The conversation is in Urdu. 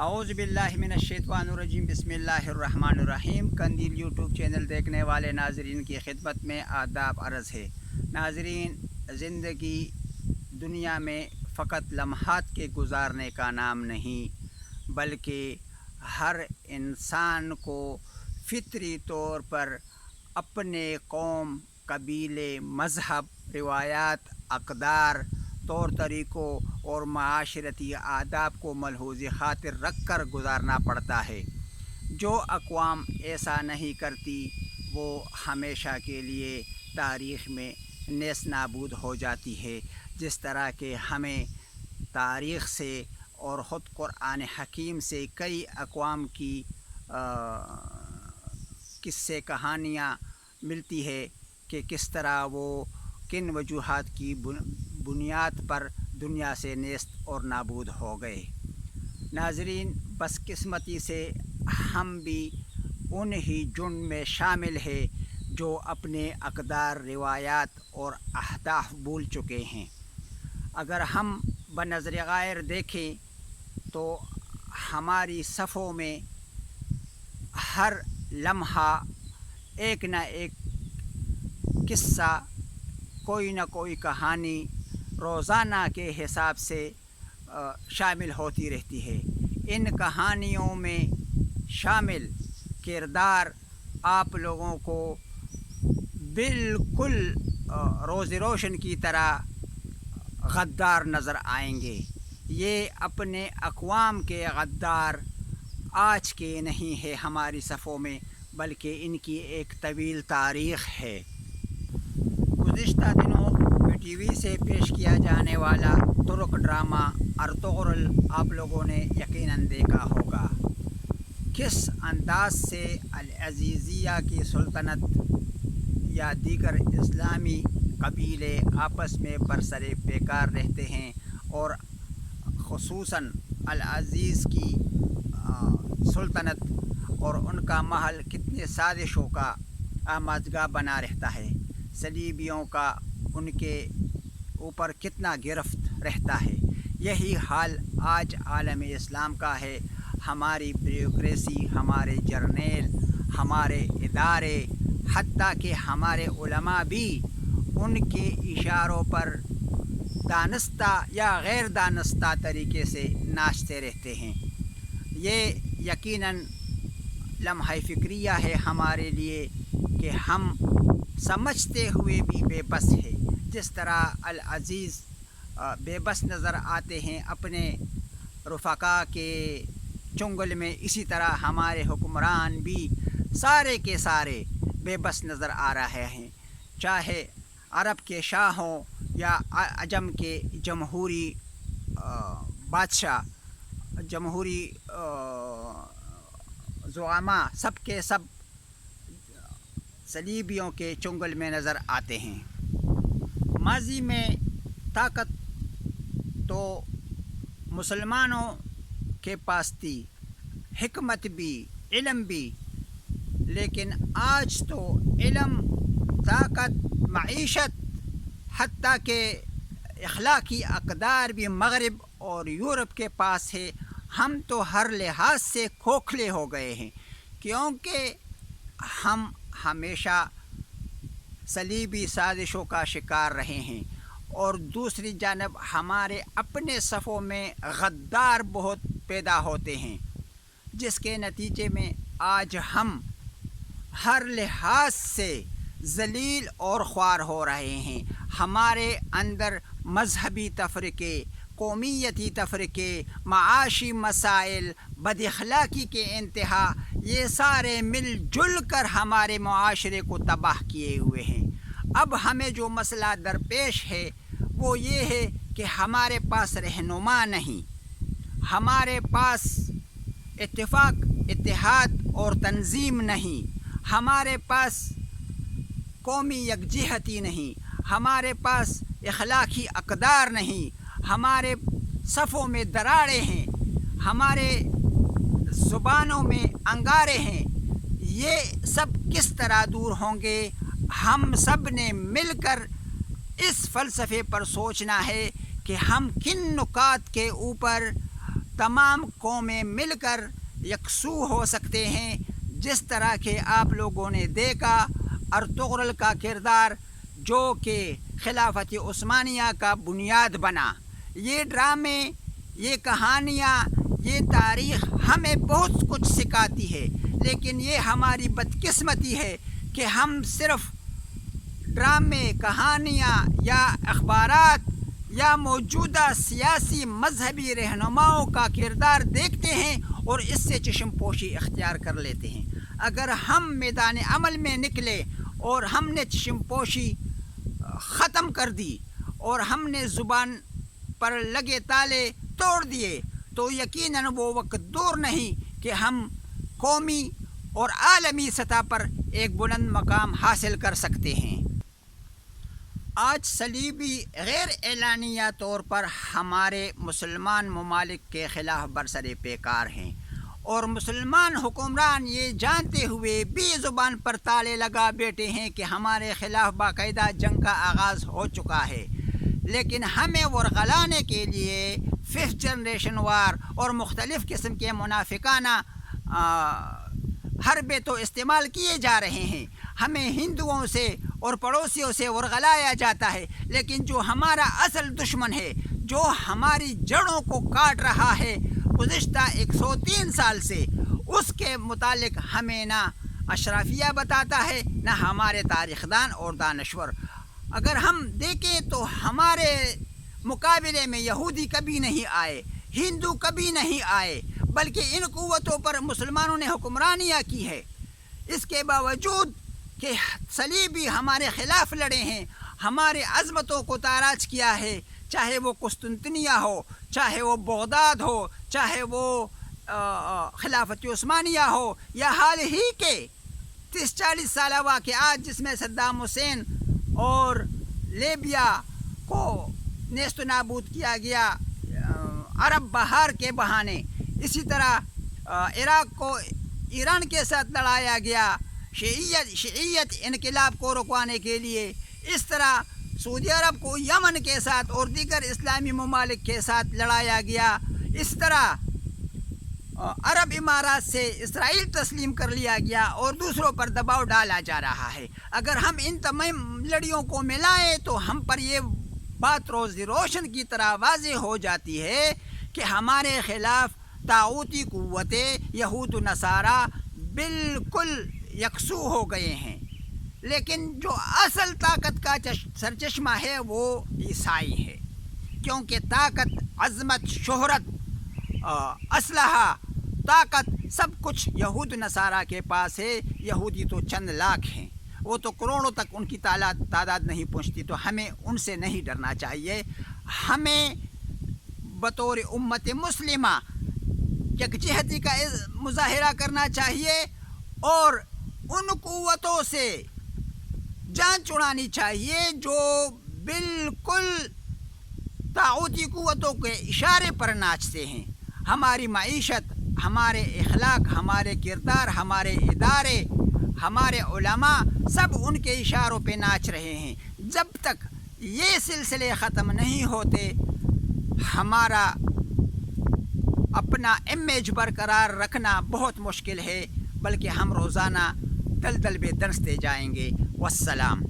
اعوذ باللہ من الشیطان الرجیم بسم اللہ الرحمن الرحیم۔ قندیل یوٹیوب چینل دیکھنے والے ناظرین کی خدمت میں آداب عرض ہے۔ ناظرین، زندگی دنیا میں فقط لمحات کے گزارنے کا نام نہیں، بلکہ ہر انسان کو فطری طور پر اپنے قوم، قبیلے، مذہب، روایات، اقدار، طور طریقوں اور معاشرتی آداب کو ملحوظ خاطر رکھ کر گزارنا پڑتا ہے۔ جو اقوام ایسا نہیں کرتی وہ ہمیشہ کے لیے تاریخ میں نیست نابود ہو جاتی ہے۔ جس طرح کہ ہمیں تاریخ سے اور خود قرآن حکیم سے کئی اقوام کی قصے کہانیاں ملتی ہے کہ کس طرح وہ کن وجوہات کی بنیاد پر دنیا سے نیست اور نابود ہو گئے۔ ناظرین، بس قسمتی سے ہم بھی انہی جن میں شامل ہیں جو اپنے اقدار، روایات اور اہداف بھول چکے ہیں۔ اگر ہم بنظر غیر دیکھیں تو ہماری صفوں میں ہر لمحہ ایک نہ ایک قصہ، کوئی نہ کوئی کہانی روزانہ کے حساب سے شامل ہوتی رہتی ہے۔ ان کہانیوں میں شامل کردار آپ لوگوں کو بالکل روز روشن کی طرح غدار نظر آئیں گے۔ یہ اپنے اقوام کے غدار آج کے نہیں ہے ہماری صفوں میں، بلکہ ان کی ایک طویل تاریخ ہے۔ گزشتہ دنوں ٹی وی سے پیش کیا جانے والا ترک ڈرامہ ارطغرل آپ لوگوں نے یقیناً دیکھا ہوگا۔ کس انداز سے العزیزیہ کی سلطنت یا دیگر اسلامی قبیلے آپس میں برسر پیکار رہتے ہیں، اور خصوصاً العزیز کی سلطنت اور ان کا محل کتنے سازشوں کا آماجگاہ بنا رہتا ہے، صلیبیوں کا ان کے اوپر کتنا گرفت رہتا ہے۔ یہی حال آج عالم اسلام کا ہے۔ ہماری بیوروکریسی، ہمارے جرنیل، ہمارے ادارے، حتیٰ کہ ہمارے علماء بھی ان کے اشاروں پر دانستہ یا غیر دانستہ طریقے سے ناچتے رہتے ہیں۔ یہ یقیناً لمحہ فکریہ ہے ہمارے لیے کہ ہم سمجھتے ہوئے بھی بے بس ہے۔ جس طرح العزیز بے بس نظر آتے ہیں اپنے رفقا کے چنگل میں، اسی طرح ہمارے حکمران بھی سارے کے سارے بے بس نظر آ رہے ہیں، چاہے عرب کے شاہ ہوں یا عجم کے جمہوری بادشاہ، جمہوری زعماء، سب کے سب صلیبیوں کے چنگل میں نظر آتے ہیں۔ ماضی میں طاقت تو مسلمانوں کے پاس تھی، حکمت بھی، علم بھی، لیکن آج تو علم، طاقت، معیشت، حتیٰ کہ اخلاقی اقدار بھی مغرب اور یورپ کے پاس ہے۔ ہم تو ہر لحاظ سے کھوکھلے ہو گئے ہیں، کیونکہ ہم ہمیشہ صلیبی سازشوں کا شکار رہے ہیں، اور دوسری جانب ہمارے اپنے صفوں میں غدار بہت پیدا ہوتے ہیں، جس کے نتیجے میں آج ہم ہر لحاظ سے ذلیل اور خوار ہو رہے ہیں۔ ہمارے اندر مذہبی تفرقے، قومیتی تفرقے، معاشی مسائل، بد اخلاقی کے انتہا، یہ سارے مل جل کر ہمارے معاشرے کو تباہ کیے ہوئے ہیں۔ اب ہمیں جو مسئلہ درپیش ہے وہ یہ ہے کہ ہمارے پاس رہنما نہیں، ہمارے پاس اتفاق، اتحاد اور تنظیم نہیں، ہمارے پاس قومی یکجہتی نہیں، ہمارے پاس اخلاقی اقدار نہیں، ہمارے صفوں میں دراڑیں ہیں، ہمارے زبانوں میں انگارے ہیں۔ یہ سب کس طرح دور ہوں گے؟ ہم سب نے مل کر اس فلسفے پر سوچنا ہے کہ ہم کن نکات کے اوپر تمام قومیں مل کر یکسو ہو سکتے ہیں، جس طرح کہ آپ لوگوں نے دیکھا ارطغرل کا کردار جو کہ خلافت عثمانیہ کا بنیاد بنا۔ یہ ڈرامے، یہ کہانیاں، یہ تاریخ ہمیں بہت کچھ سکھاتی ہے، لیکن یہ ہماری بدقسمتی ہے کہ ہم صرف ڈرامے، کہانیاں یا اخبارات یا موجودہ سیاسی مذہبی رہنماؤں کا کردار دیکھتے ہیں اور اس سے چشم پوشی اختیار کر لیتے ہیں۔ اگر ہم میدان عمل میں نکلے اور ہم نے چشم پوشی ختم کر دی اور ہم نے زبان پر لگے تالے توڑ دیے تو یقیناً وہ وقت دور نہیں کہ ہم قومی اور عالمی سطح پر ایک بلند مقام حاصل کر سکتے ہیں۔ آج صلیبی غیر اعلانیہ طور پر ہمارے مسلمان ممالک کے خلاف برسر پیکار ہیں، اور مسلمان حکمران یہ جانتے ہوئے بھی زبان پر تالے لگا بیٹھے ہیں کہ ہمارے خلاف باقاعدہ جنگ کا آغاز ہو چکا ہے، لیکن ہمیں ورغلانے کے لیے 5th جنریشن وار اور مختلف قسم کے منافقانہ حربے تو استعمال کیے جا رہے ہیں۔ ہمیں ہندوؤں سے اور پڑوسیوں سے ورغلایا جاتا ہے، لیکن جو ہمارا اصل دشمن ہے، جو ہماری جڑوں کو کاٹ رہا ہے گزشتہ 103 سال سے، اس کے متعلق ہمیں نہ اشرافیہ بتاتا ہے نہ ہمارے تاریخ دان اور دانشور۔ اگر ہم دیکھیں تو ہمارے مقابلے میں یہودی کبھی نہیں آئے، ہندو کبھی نہیں آئے، بلکہ ان قوتوں پر مسلمانوں نے حکمرانیاں کی ہے۔ اس کے باوجود کہ صلیبی ہمارے خلاف لڑے ہیں، ہمارے عظمتوں کو تاراج کیا ہے، چاہے وہ قسطنطنیہ ہو، چاہے وہ بغداد ہو، چاہے وہ خلافت عثمانیہ ہو، یا حال ہی کے 30-40 سالہ واقعات جس میں صدام حسین اور لیبیا کو نیست و نابود کیا گیا عرب بہار کے بہانے، اسی طرح عراق کو ایران کے ساتھ لڑایا گیا شیعیت انقلاب کو رکوانے کے لیے، اس طرح سعودی عرب کو یمن کے ساتھ اور دیگر اسلامی ممالک کے ساتھ لڑایا گیا، اس طرح عرب امارات سے اسرائیل تسلیم کر لیا گیا اور دوسروں پر دباؤ ڈالا جا رہا ہے۔ اگر ہم ان تمام لڑیوں کو ملائیں تو ہم پر یہ بات روز روشن کی طرح واضح ہو جاتی ہے کہ ہمارے خلاف طاغوتی قوتیں یہود و نصارہ بالکل یکسو ہو گئے ہیں، لیکن جو اصل طاقت کا سرچشمہ ہے وہ عیسائی ہے، کیونکہ طاقت، عظمت، شہرت، اسلحہ، طاقت سب کچھ یہود نصارہ کے پاس ہے۔ یہودی تو چند لاکھ ہیں، وہ تو کروڑوں تک ان کی تعداد نہیں پہنچتی، تو ہمیں ان سے نہیں ڈرنا چاہیے۔ ہمیں بطور امت مسلمہ یکجہتی کا مظاہرہ کرنا چاہیے اور ان قوتوں سے جان چھڑانی چاہیے جو بالکل طاغوتی قوتوں کے اشارے پر ناچتے ہیں۔ ہماری معیشت، ہمارے اخلاق، ہمارے کردار، ہمارے ادارے، ہمارے علماء سب ان کے اشاروں پہ ناچ رہے ہیں۔ جب تک یہ سلسلے ختم نہیں ہوتے ہمارا اپنا امیج برقرار رکھنا بہت مشکل ہے، بلکہ ہم روزانہ دلدل میں دنستے جائیں گے۔ والسلام۔